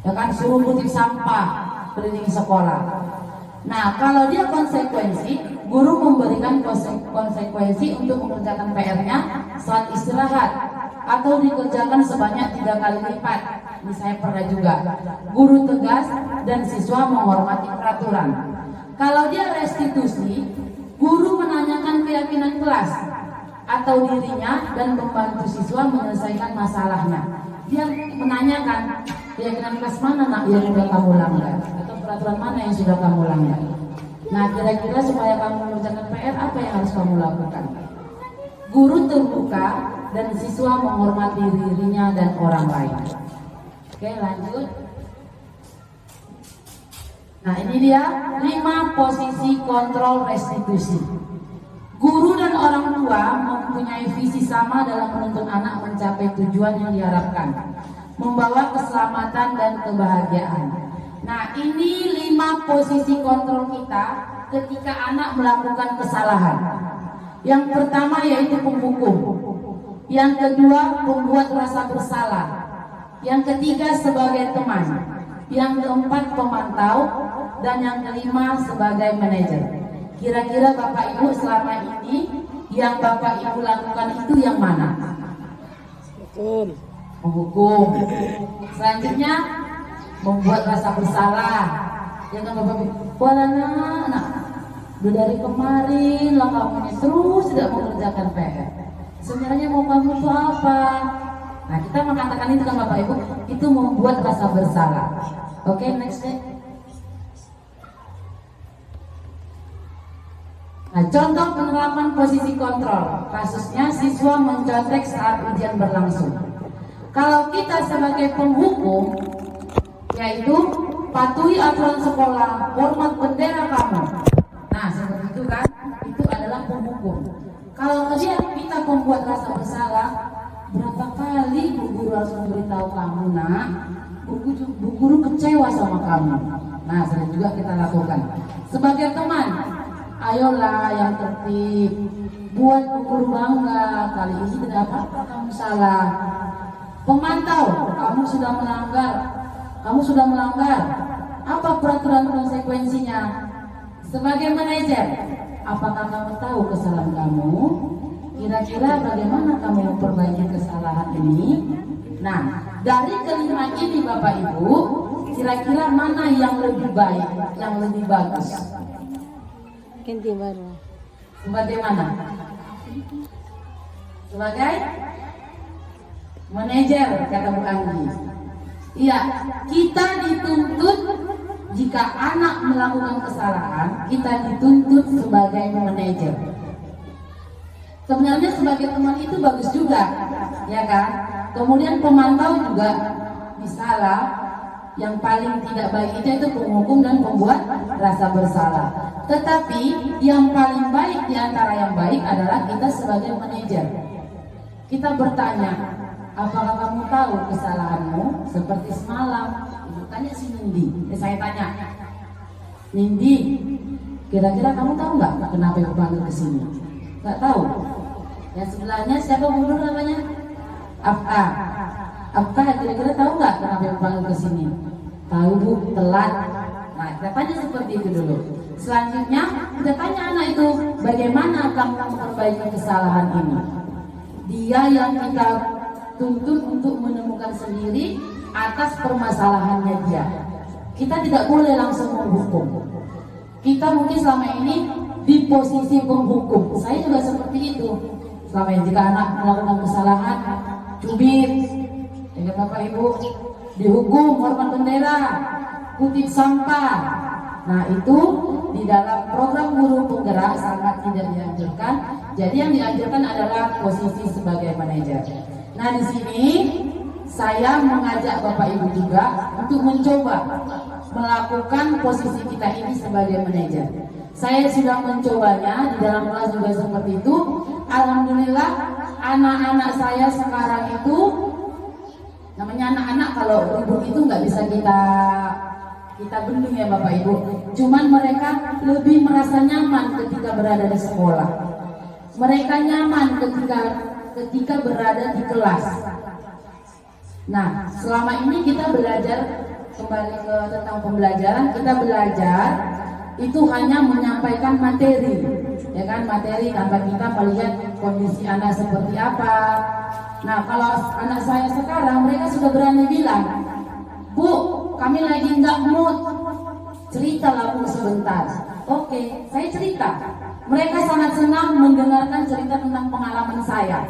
Ya kan, suruh kutip sampah keliling sekolah. Nah, kalau dia konsekuensi, guru memberikan konsekuensi untuk mengerjakan PR-nya saat istirahat atau dikerjakan sebanyak 3 kali lipat. Ini saya pernah juga. Guru tegas dan siswa menghormati peraturan. Kalau dia restitusi, guru menanyakan keyakinan kelas atau dirinya dan membantu siswa menyelesaikan masalahnya. Dia menanyakan keyakinan kelas mana nak yang sudah kamu langgar, atau peraturan mana yang sudah kamu langgar. Nah, kira-kira supaya kamu mengerjakan PR, apa yang harus kamu lakukan? Guru terbuka dan siswa menghormati dirinya dan orang lain. Oke, lanjut. Nah, ini dia 5 posisi kontrol restitusi. Guru dan orang tua mempunyai visi sama dalam menuntun anak mencapai tujuan yang diharapkan, membawa keselamatan dan kebahagiaan. Nah, ini 5 posisi kontrol kita ketika anak melakukan kesalahan. Yang pertama yaitu penghukum. Yang kedua, membuat rasa bersalah. Yang ketiga, sebagai teman. Yang keempat, pemantau. Dan yang kelima, sebagai manajer. Kira-kira Bapak Ibu selama ini yang Bapak Ibu lakukan itu yang mana? Menghukum. Selanjutnya, membuat rasa bersalah. Jangan Bapak Ibu, wala nak, udah dari kemarin lah kamu terus tidak mengerjakan PR. Sebenarnya mau kamu itu apa? Nah, kita mengatakan itu kan Bapak Ibu, itu membuat rasa bersalah. Oke, next deh. Nah, contoh penerapan posisi kontrol. Kasusnya siswa mencontek saat ujian berlangsung. Kalau kita sebagai penghukum, yaitu patuhi aturan sekolah, hormat bendera kamu. Nah, seperti itu kan, itu adalah penghukum. Kalau kemudian kita membuat rasa bersalah, berapa kali bu guru harus memberitahu kamu, nak, bu guru kecewa sama kamu. Nah, sering juga kita lakukan. Sebagai teman, ayolah yang tertib, buat bu guru bangga. Kali ini tidak apa-apa kamu salah. Pemantau, kamu sudah melanggar. Apa peraturan konsekuensinya? Sebagai manajer, apakah kamu tahu kesalahan kamu? Kira-kira bagaimana kamu memperbaiki kesalahan ini? Nah, dari kelima ini Bapak Ibu, kira-kira mana yang lebih baik, yang lebih bagus? Ganti baru. Bagaimana? Sebagai manajer, kata Bu Anggi. Iya, kita dituntut jika anak melakukan kesalahan, kita dituntut sebagai manajer. Sebenarnya sebagai teman itu bagus juga, ya kan? Kemudian pemantau juga bisalah. Yang paling tidak baik itu penghukum dan pembuat rasa bersalah. Tetapi yang paling baik di antara yang baik adalah kita sebagai manajer. Kita bertanya, apakah kamu tahu kesalahanmu? Seperti semalam, ibu tanya si Nindi. Saya tanya, Nindi, kira-kira kamu tahu nggak kenapa ibu panggil ke sini? Nggak tahu. Yang sebelahnya siapa guru namanya? Afka, kira-kira tahu nggak kenapa ibu panggil ke sini? Tahu bu, telat. Nah, kita tanya seperti itu dulu. Selanjutnya kita tanya anak itu, bagaimana kamu memperbaiki kesalahan ini? Dia yang kita tuntut untuk menemukan sendiri atas permasalahannya dia. Kita tidak boleh langsung menghukum. Kita mungkin selama ini di posisi penghukum. Saya juga seperti itu. Selama ini jika anak melakukan kesalahan, cubit, dengan Bapak Ibu, dihukum, hormat bendera, kutip sampah. Nah, itu di dalam program guru penggerak sangat tidak dianjurkan. Jadi yang dianjurkan adalah posisi sebagai manajer. Nah, di sini saya mengajak Bapak Ibu juga untuk mencoba melakukan posisi kita ini sebagai manajer. Saya sudah mencobanya di dalam kelas juga seperti itu. Alhamdulillah, anak-anak saya sekarang itu, namanya anak-anak kalau ribut itu nggak bisa kita bendung ya Bapak Ibu. Cuman mereka lebih merasa nyaman ketika berada di sekolah. Mereka nyaman ketika berada di kelas. Nah, selama ini kita belajar, kembali ke tentang pembelajaran, kita belajar itu hanya menyampaikan materi, ya kan, materi tanpa kita melihat kondisi anak seperti apa. Nah, kalau anak saya sekarang, mereka sudah berani bilang, Bu, kami lagi nggak mood, ceritalah Bu sebentar. Oke, saya cerita. Mereka sangat senang mendengarkan cerita tentang pengalaman saya,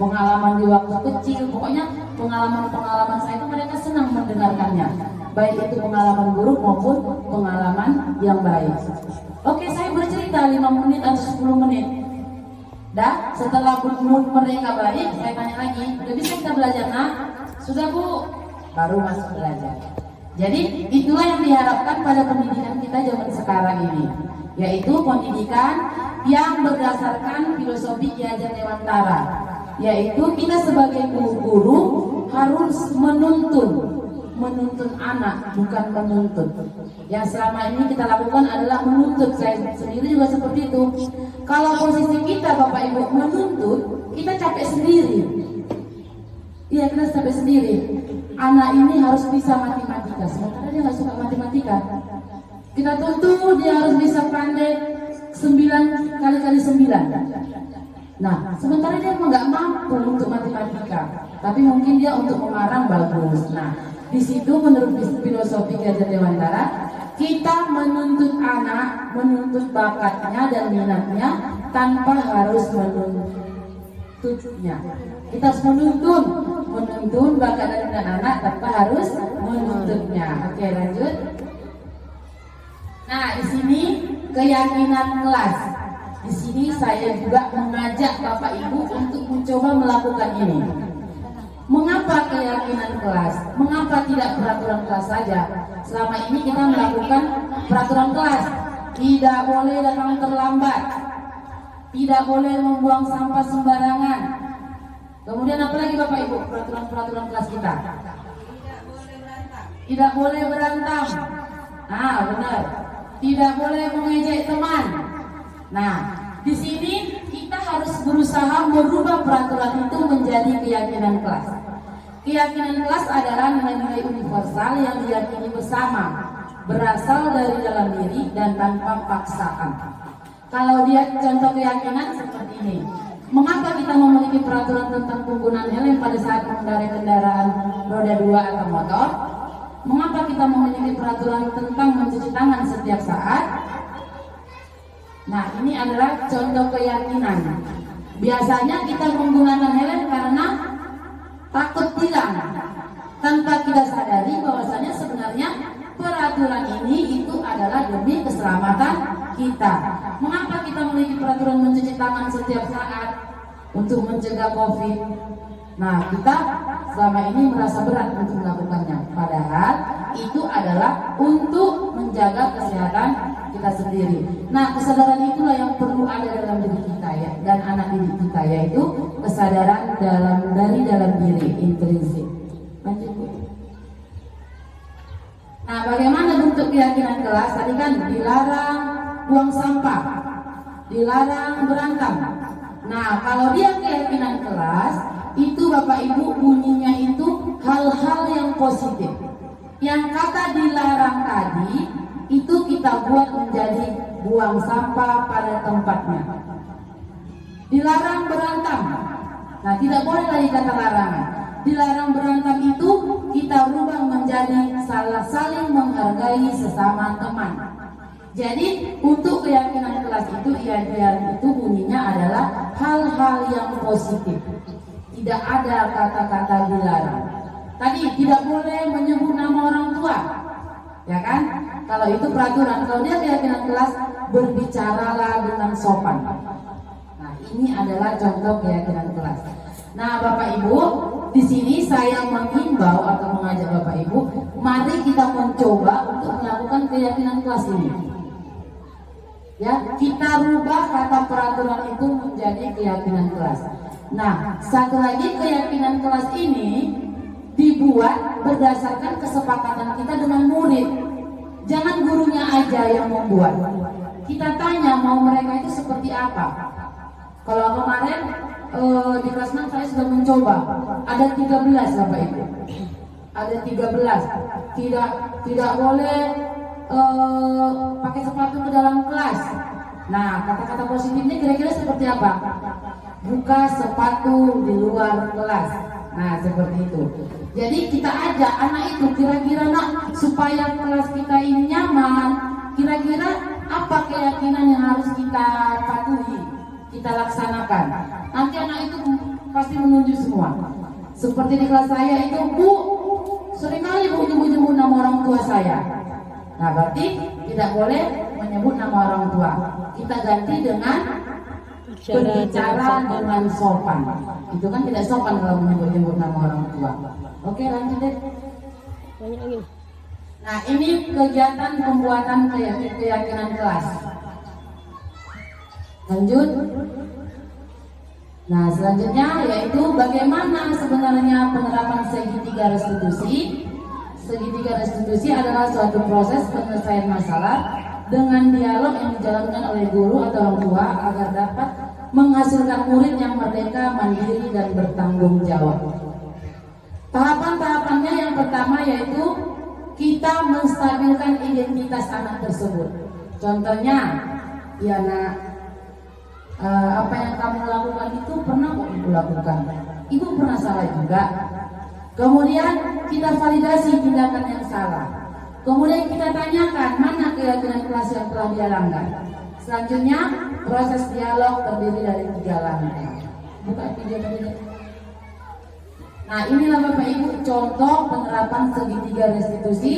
pengalaman di waktu kecil, pokoknya pengalaman-pengalaman saya itu mereka senang mendengarkannya, baik itu pengalaman buruk maupun pengalaman yang baik. Oke, saya bercerita 5 menit atau 10 menit. Dah, setelah mood mereka baik, saya tanya lagi, udah bisa kita belajar? Nah, sudah Bu, baru masuk belajar. Jadi itulah yang diharapkan pada pendidikan kita zaman sekarang ini, yaitu pendidikan yang berdasarkan filosofi Ki Hajar Dewantara, yaitu kita sebagai guru harus menuntun anak, bukan menuntut. Yang selama ini kita lakukan adalah menuntut. Saya sendiri juga seperti itu. Kalau posisi kita Bapak Ibu menuntut, kita capek sendiri. Iya, kita capek sendiri. Anak ini harus bisa matematika, sementara dia nggak suka matematika. Kita tuntut dia harus bisa pandai 9 kali 9. Nah, sementara dia nggak mampu untuk matematika, tapi mungkin dia untuk mengarang bagus. Nah, di situ menurut filosofi Ki Hajar Dewantara, kita menuntut anak, menuntut bakatnya dan minatnya tanpa harus menuntutnya. Kita harus menuntun bakat dan minat anak tanpa harus menuntutnya. Oke, lanjut. Nah, di sini keyakinan kelas. Di sini saya juga mengajak Bapak Ibu untuk mencoba melakukan ini. Mengapa keyakinan kelas? Mengapa tidak peraturan kelas saja? Selama ini kita melakukan peraturan kelas. Tidak boleh datang terlambat. Tidak boleh membuang sampah sembarangan. Kemudian apa lagi Bapak Ibu peraturan-peraturan kelas kita? Tidak boleh berantem. Nah, benar. Tidak boleh mengejek teman. Nah, di sini kita harus berusaha merubah peraturan itu menjadi keyakinan kelas. Keyakinan kelas adalah nilai-nilai universal yang diyakini bersama, berasal dari dalam diri dan tanpa paksaan. Kalau dia contoh keyakinan seperti ini. Mengapa kita memiliki peraturan tentang penggunaan helm pada saat mengendarai kendaraan roda 2 atau motor? Mengapa kita memiliki peraturan tentang mencuci tangan setiap saat? Nah, ini adalah contoh keyakinan. Biasanya kita menggunakan helm karena takut tilang, tanpa kita sadari bahwasanya sebenarnya peraturan ini itu adalah demi keselamatan kita. Mengapa kita memiliki peraturan mencuci tangan setiap saat? Untuk mencegah COVID. Nah, kita selama ini merasa berat untuk melakukannya. Padahal itu adalah untuk menjaga kesehatan kita sendiri. Nah, kesadaran itulah yang perlu ada dalam diri kita ya, dan anak didik kita, yaitu kesadaran dari dalam diri, intrinsik. Lanjut Bu. Nah, bagaimana bentuk keyakinan kelas? Tadi kan dilarang buang sampah, dilarang berantem. Nah, kalau dia keyakinan kelas, itu Bapak Ibu bunyinya itu hal-hal yang positif. Yang kata dilarang tadi itu kita buat menjadi buang sampah pada tempatnya. Dilarang berantem. Nah, tidak boleh lagi kata larangan. Dilarang berantem itu kita rubah menjadi saling menghargai sesama teman. Jadi untuk keyakinan kelas itu itu bunyinya adalah hal-hal yang positif. Tidak ada kata-kata dilarang. Tadi tidak boleh menyebut nama orang tua, ya kan? Kalau itu peraturan. Kalau dia keyakinan kelas, berbicaralah dengan sopan. Nah, ini adalah contoh keyakinan kelas. Nah, Bapak Ibu, di sini saya menghimbau atau mengajak Bapak Ibu, mari kita mencoba untuk melakukan keyakinan kelas ini. Ya, kita rubah kata peraturan itu menjadi keyakinan kelas. Nah, satu lagi keyakinan kelas ini dibuat berdasarkan kesepakatan kita dengan murid. Jangan gurunya aja yang membuat. Kita tanya mau mereka itu seperti apa. Kalau kemarin di kelas 6 saya sudah mencoba. Ada 13 Bapak Ibu. Ada 13. Tidak boleh pakai sepatu ke dalam kelas. Nah, kata-kata positifnya kira-kira seperti apa? Buka sepatu di luar kelas. Nah, seperti itu. Jadi kita ajak anak itu kira-kira nak, supaya kelas kita ini nyaman, kira-kira apa keyakinan yang harus kita patuhi, kita laksanakan. Nanti anak itu pasti menunjuk semua. Seperti di kelas saya itu, Bu, seringkali Bu nyebut nama orang tua saya. Nah, berarti tidak boleh menyebut nama orang tua. Kita ganti dengan berbicara dengan sopan. Itu kan tidak sopan kalau menyebut nama orang tua. Oke, lanjut deh. Nah, ini kegiatan pembuatan keyakinan kelas. Lanjut. Nah, selanjutnya yaitu bagaimana sebenarnya penerapan segitiga restitusi. Segitiga restitusi adalah suatu proses penyelesaian masalah dengan dialog yang dijalankan oleh guru atau orang tua agar dapat menghasilkan murid yang merdeka, mandiri, dan bertanggung jawab. Tahapan-tahapannya yang pertama yaitu kita menstabilkan identitas anak tersebut. Contohnya, ya nak, apa yang kamu lakukan itu pernah kok ibu lakukan. Ibu pernah salah juga. Kemudian kita validasi tindakan yang salah. Kemudian kita tanyakan mana keyakinan kelas yang telah dia langgar. Selanjutnya proses dialog terdiri dari 3 langkah. Buka video. Nah, inilah Bapak Ibu contoh penerapan segitiga restitusi.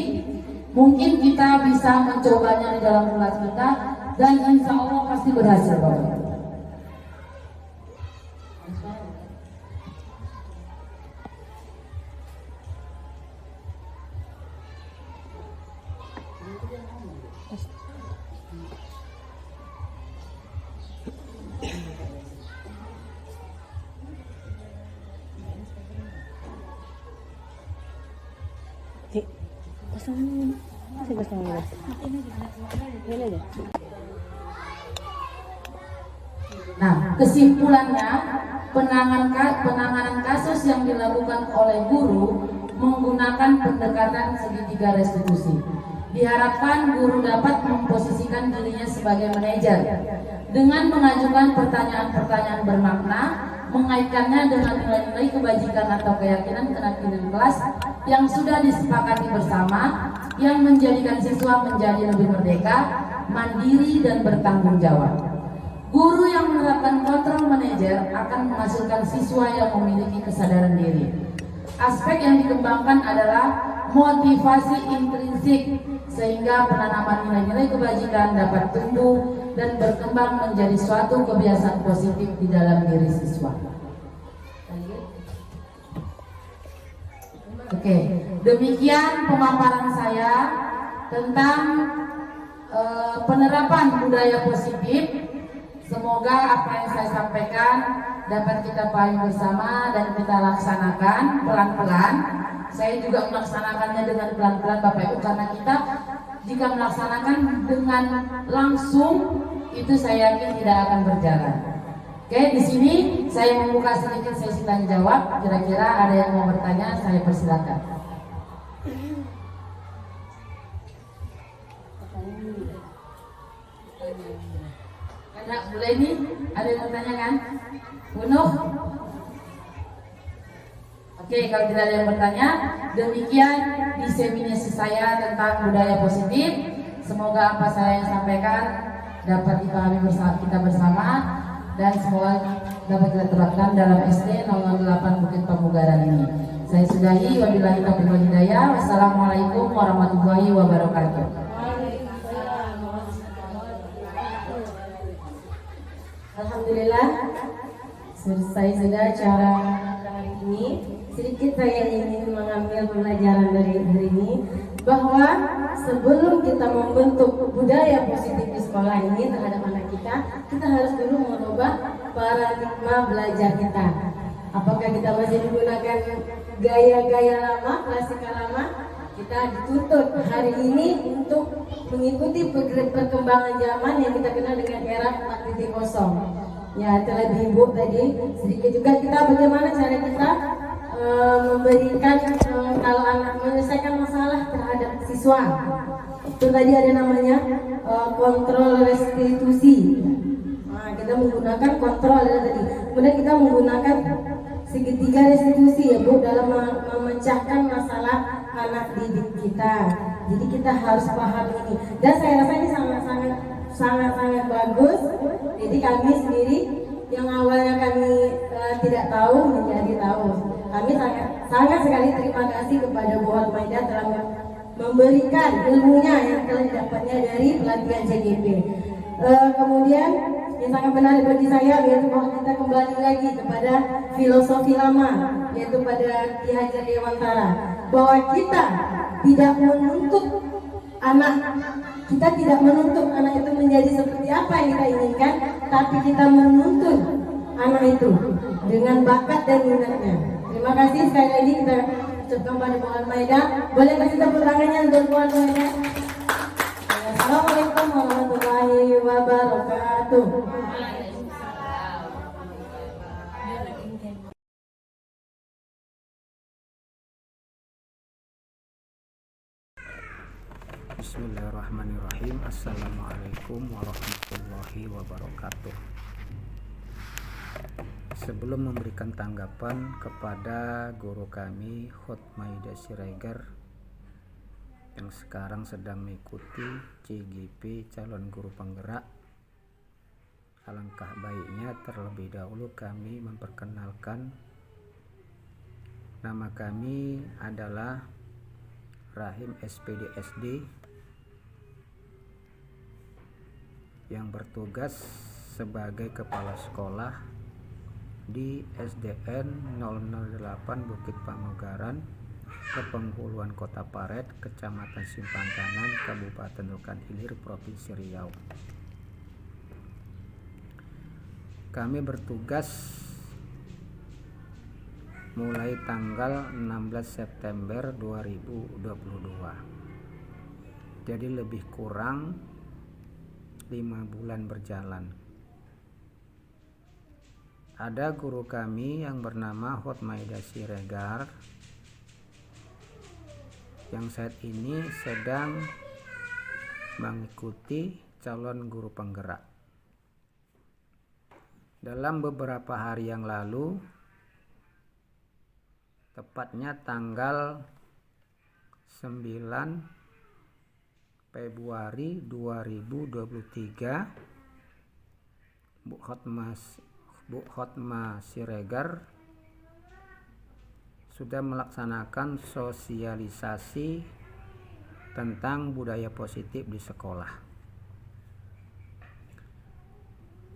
Mungkin kita bisa mencobanya di dalam kelas kita dan insya Allah pasti berhasil Bapak Ibu. Nah, kesimpulannya, penanganan kasus yang dilakukan oleh guru menggunakan pendekatan segitiga restitusi. Diharapkan guru dapat memposisikan dirinya sebagai manajer dengan mengajukan pertanyaan-pertanyaan bermakna, mengaitkannya dengan nilai-nilai kebajikan atau keyakinan kelas yang sudah disepakati bersama, yang menjadikan siswa menjadi lebih merdeka, mandiri, dan bertanggung jawab. Guru yang menerapkan kontrol manajer akan menghasilkan siswa yang memiliki kesadaran diri. Aspek yang dikembangkan adalah motivasi intrinsik, sehingga penanaman nilai-nilai kebajikan dapat tumbuh dan berkembang menjadi suatu kebiasaan positif di dalam diri siswa. Oke, demikian pemaparan saya tentang penerapan budaya positif. Semoga apa yang saya sampaikan dapat kita pahami bersama dan kita laksanakan pelan-pelan. Saya juga melaksanakannya dengan pelan-pelan Bapak Ibu, karena kita jika melaksanakan dengan langsung itu saya yakin tidak akan berjalan. Oke, di sini saya membuka sedikit sesi tanya jawab. Kira-kira ada yang mau bertanya, saya persilakan. Ada mulai nih, ada yang bertanya kan? Penuh? Oke, kalau tidak ada yang bertanya, demikian diseminasi saya tentang budaya positif. Semoga apa saya sampaikan dapat dipahami kita bersama dan semoga dapat kita terapkan dalam SD 008 Bukit Pamugaran ini. Saya sudahi, wabillahi taufiq wal hidayah. Wassalamualaikum warahmatullahi wabarakatuh. Alhamdulillah, selesai sudah cara kali ini. Sedikit saya ingin mengambil pelajaran dari hari ini, bahwa sebelum kita membentuk budaya positif di sekolah ini terhadap anak kita harus dulu merubah paradigma belajar kita. Apakah kita masih menggunakan gaya-gaya lama, klasikal lama? Kita dituntut hari ini untuk mengikuti perkembangan zaman yang kita kenal dengan era 4.0. Ya, telah dihimbau tadi sedikit juga kita bagaimana cara kita memberikan kalau anak menyelesaikan masalah terhadap siswa. Itu tadi ada namanya kontrol restitusi. Nah, kita menggunakan kontrol tadi. Kemudian kita menggunakan segitiga restitusi ya Bu, dalam memecahkan masalah anak didik kita. Jadi kita harus paham ini. Dan saya rasa ini sangat bagus. Jadi kami sendiri yang awalnya kami tidak tahu menjadi tahu. Kami sangat sekali terima kasih kepada Bu Hotmaida telah memberikan ilmunya yang telah didapatnya dari pelatihan CGP. Kemudian yang sangat menarik bagi saya yaitu bahwa kita kembali lagi kepada filosofi lama, yaitu pada Ki Hajar Dewantara, bahwa kita tidak menuntut anak, kita tidak menuntut anak itu menjadi seperti apa yang kita inginkan, tapi kita menuntut anak itu dengan bakat dan minatnya. Terima kasih sekali lagi kita ucapkan pada Bu Hotmaida. Boleh kasih tepuk tangannya untuk Bu Hotmaida. Assalamualaikum warahmatullahi wabarakatuh. Bismillahirrahmanirrahim. Assalamualaikum warahmatullahi wabarakatuh. Sebelum memberikan tanggapan kepada guru kami Hotmaida Siregar yang sekarang sedang mengikuti CGP calon guru penggerak, alangkah baiknya terlebih dahulu kami memperkenalkan nama kami adalah Rahim SPD SD yang bertugas sebagai kepala sekolah di SDN 008 Bukit Pamugaran, Kepenghuluan Kota Paret, Kecamatan Simpang Kanan, Kabupaten Rukan Hilir, Provinsi Riau. Kami bertugas mulai tanggal 16 September 2022. jadi lebih kurang 5 bulan berjalan. Ada guru kami yang bernama Hotmaida Siregar yang saat ini sedang mengikuti calon guru penggerak. Dalam beberapa hari yang lalu, tepatnya tanggal 9 Februari 2023, Bu Hotma Siregar sudah melaksanakan sosialisasi tentang budaya positif di sekolah.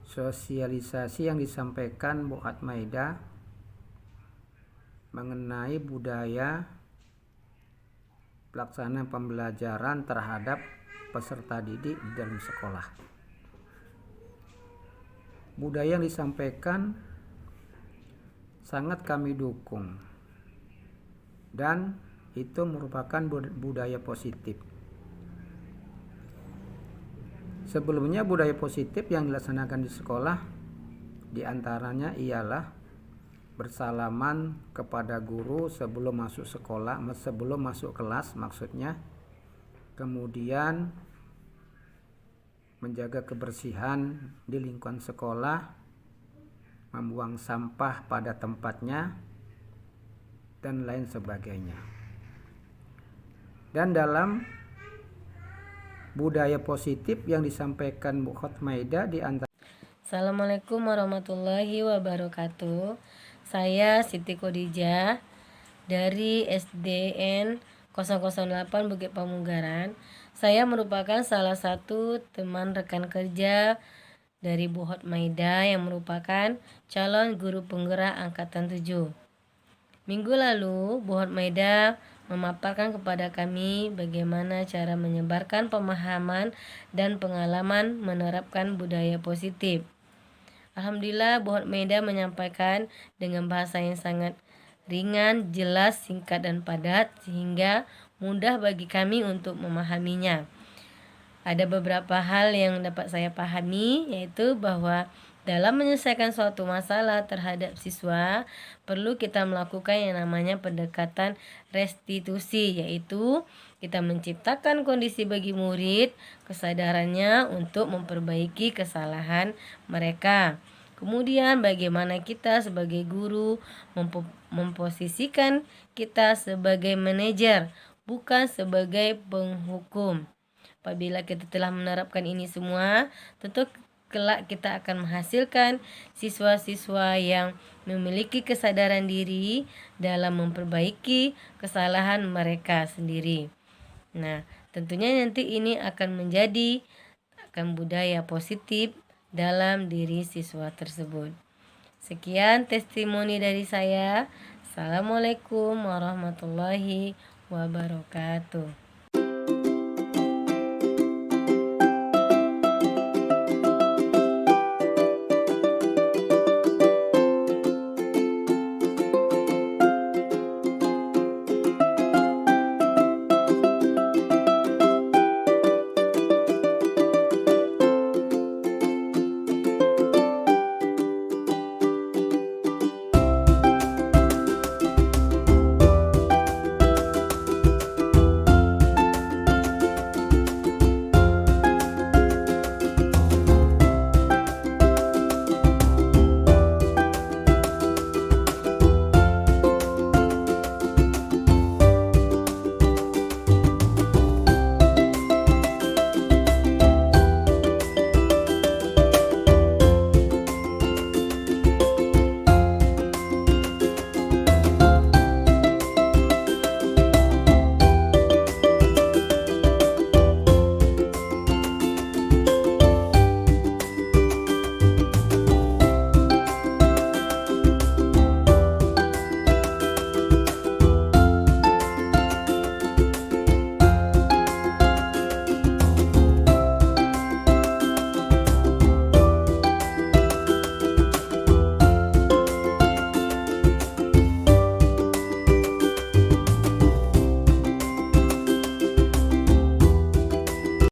Sosialisasi yang disampaikan Bu Hotmaida mengenai budaya pelaksanaan pembelajaran terhadap peserta didik di dalam sekolah. Budaya yang disampaikan sangat kami dukung dan itu merupakan budaya positif. Sebelumnya budaya positif yang dilaksanakan di sekolah diantaranya ialah bersalaman kepada guru sebelum masuk sekolah, sebelum masuk kelas maksudnya. Kemudian menjaga kebersihan di lingkungan sekolah, membuang sampah pada tempatnya, dan lain sebagainya. Dan dalam budaya positif yang disampaikan Bu Hotmaida di antara. Assalamualaikum warahmatullahi wabarakatuh. Saya Siti Khadijah dari SDN 008 Bukit Pamugaran. Saya merupakan salah satu teman rekan kerja dari Bu Hotmaida yang merupakan calon guru penggerak angkatan 7. Minggu lalu Bu Hotmaida memaparkan kepada kami bagaimana cara menyebarkan pemahaman dan pengalaman menerapkan budaya positif. Alhamdulillah Bu Hotmaida menyampaikan dengan bahasa yang sangat ringan, jelas, singkat dan padat sehingga mudah bagi kami untuk memahaminya. Ada beberapa hal yang dapat saya pahami, yaitu bahwa dalam menyelesaikan suatu masalah terhadap siswa perlu kita melakukan yang namanya pendekatan restitusi, yaitu kita menciptakan kondisi bagi murid kesadarannya untuk memperbaiki kesalahan mereka. Kemudian bagaimana kita sebagai guru memposisikan kita sebagai manajer, bukan sebagai penghukum. Apabila kita telah menerapkan ini semua, tentu kelak kita akan menghasilkan siswa-siswa yang memiliki kesadaran diri dalam memperbaiki kesalahan mereka sendiri. Nah, tentunya nanti ini akan menjadi budaya positif dalam diri siswa tersebut. Sekian testimoni dari saya. Assalamualaikum warahmatullahi wabarakatuh.